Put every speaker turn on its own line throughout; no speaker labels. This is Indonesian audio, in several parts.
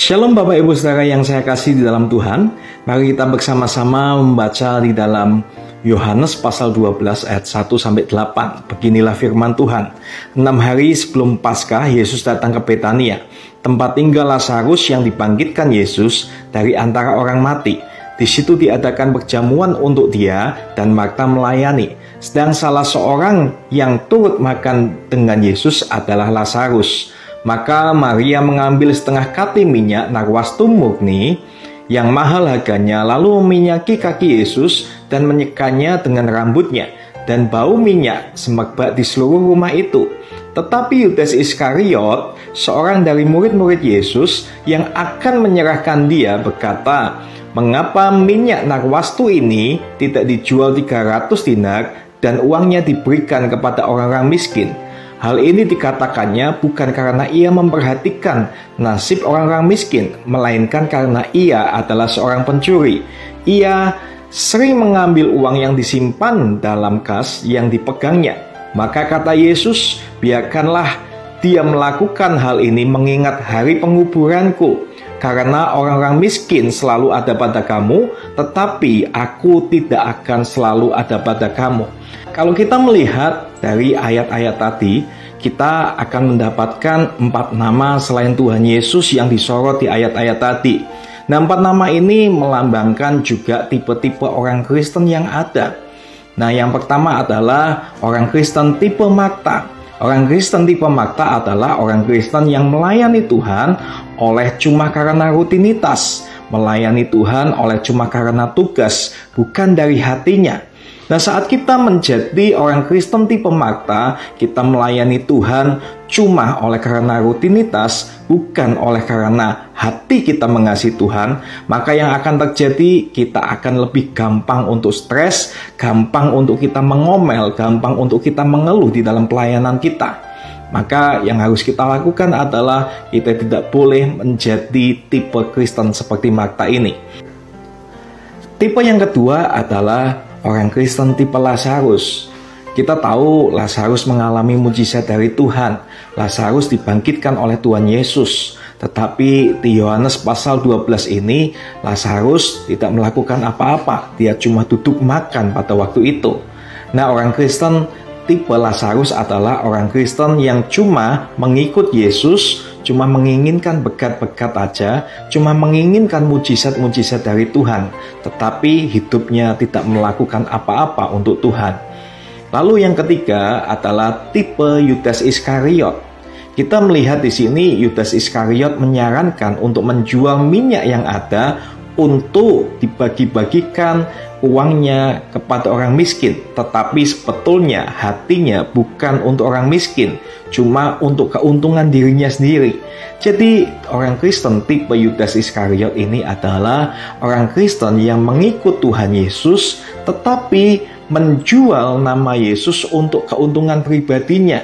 Shalom Bapak Ibu Saudara yang saya kasih di dalam Tuhan. Mari kita bersama-sama membaca di dalam Yohanes pasal 12 ayat 1-8. Beginilah firman Tuhan. 6 hari sebelum Paskah, Yesus datang ke Betania, tempat tinggal Lazarus yang dibangkitkan Yesus dari antara orang mati. Di situ diadakan perjamuan untuk dia dan Marta melayani. Sedang salah seorang yang turut makan dengan Yesus adalah Lazarus. Maka Maria mengambil setengah kati minyak narwastu murni yang mahal harganya, lalu meminyaki kaki Yesus dan menyekanya dengan rambutnya, dan bau minyak semerbak di seluruh rumah itu. Tetapi Yudas Iskariot, seorang dari murid-murid Yesus yang akan menyerahkan dia, berkata, "Mengapa minyak narwastu ini tidak dijual 300 dinar dan uangnya diberikan kepada orang-orang miskin?" Hal ini dikatakannya bukan karena ia memperhatikan nasib orang-orang miskin, melainkan karena ia adalah seorang pencuri. Ia sering mengambil uang yang disimpan dalam kas yang dipegangnya. Maka kata Yesus, "Biarkanlah dia melakukan hal ini mengingat hari penguburanku. Karena orang-orang miskin selalu ada pada kamu, tetapi aku tidak akan selalu ada pada kamu." Kalau kita melihat dari ayat-ayat tadi, kita akan mendapatkan 4 nama selain Tuhan Yesus yang disorot di ayat-ayat tadi. Nah, 4 nama ini melambangkan juga tipe-tipe orang Kristen yang ada. Nah, yang pertama adalah orang Kristen tipe Marta. Orang Kristen tipe Marta adalah orang Kristen yang melayani Tuhan oleh cuma karena rutinitas, melayani Tuhan oleh cuma karena tugas, bukan dari hatinya. Nah, saat kita menjadi orang Kristen tipe Marta, kita melayani Tuhan cuma oleh karena rutinitas, bukan oleh karena hati kita mengasihi Tuhan, maka yang akan terjadi, kita akan lebih gampang untuk stres, gampang untuk kita mengomel, gampang untuk kita mengeluh di dalam pelayanan kita. Maka yang harus kita lakukan adalah kita tidak boleh menjadi tipe Kristen seperti Marta ini. Tipe yang kedua adalah orang Kristen tipe Lazarus. Kita tahu Lazarus mengalami mujizat dari Tuhan. Lazarus dibangkitkan oleh Tuhan Yesus. Tetapi di Yohanes pasal 12 ini, Lazarus tidak melakukan apa-apa. Dia cuma duduk makan pada waktu itu. Nah, orang Kristen tipe Lazarus adalah orang Kristen yang cuma mengikut Yesus, cuma menginginkan berkat-berkat aja, cuma menginginkan mujizat-mujizat dari Tuhan, tetapi hidupnya tidak melakukan apa-apa untuk Tuhan. Lalu yang ketiga adalah tipe Yudas Iskariot. Kita melihat di sini Yudas Iskariot menyarankan untuk menjual minyak yang ada untuk dibagi-bagikan uangnya kepada orang miskin, tetapi sebetulnya hatinya bukan untuk orang miskin, cuma untuk keuntungan dirinya sendiri. Jadi orang Kristen tipe Yudas Iskariot ini adalah orang Kristen yang mengikut Tuhan Yesus, tetapi menjual nama Yesus untuk keuntungan pribadinya,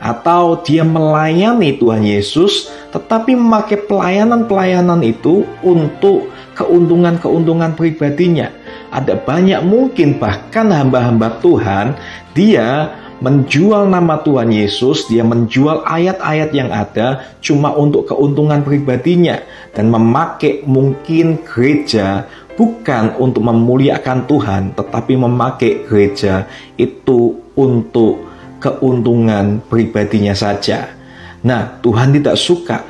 atau dia melayani Tuhan Yesus, tetapi memakai pelayanan-pelayanan itu untuk keuntungan-keuntungan pribadinya. Ada banyak mungkin bahkan hamba-hamba Tuhan, dia menjual nama Tuhan Yesus, dia menjual ayat-ayat yang ada cuma untuk keuntungan pribadinya, dan memakai mungkin gereja bukan untuk memuliakan Tuhan, tetapi memakai gereja itu untuk keuntungan pribadinya saja. Nah, Tuhan tidak suka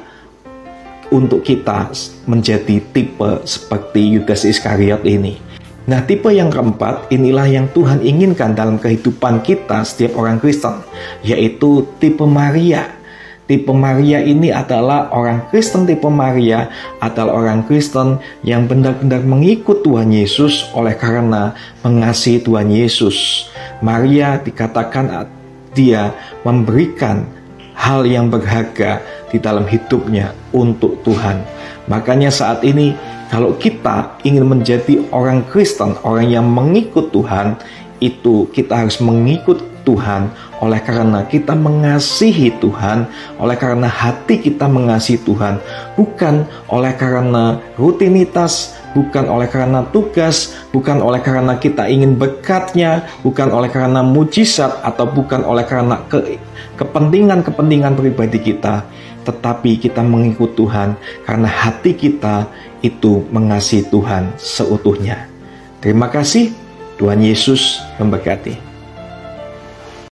untuk kita menjadi tipe seperti Yudas Iskariot ini. Nah, tipe yang keempat, inilah yang Tuhan inginkan dalam kehidupan kita setiap orang Kristen, yaitu tipe Maria. Tipe Maria ini adalah orang Kristen tipe Maria adalah orang Kristen yang benar-benar mengikut Tuhan Yesus oleh karena mengasihi Tuhan Yesus. Maria dikatakan dia memberikan hal yang berharga di dalam hidupnya untuk Tuhan. Makanya saat ini kalau kita ingin menjadi orang Kristen, orang yang mengikut Tuhan, itu kita harus mengikut Tuhan oleh karena kita mengasihi Tuhan, oleh karena hati kita mengasihi Tuhan, bukan oleh karena rutinitas, bukan oleh karena tugas, bukan oleh karena kita ingin berkatnya, bukan oleh karena mujizat, atau bukan oleh karena kepentingan-kepentingan pribadi kita, tetapi kita mengikut Tuhan karena hati kita itu mengasihi Tuhan seutuhnya. Terima kasih, Tuhan Yesus memberkati.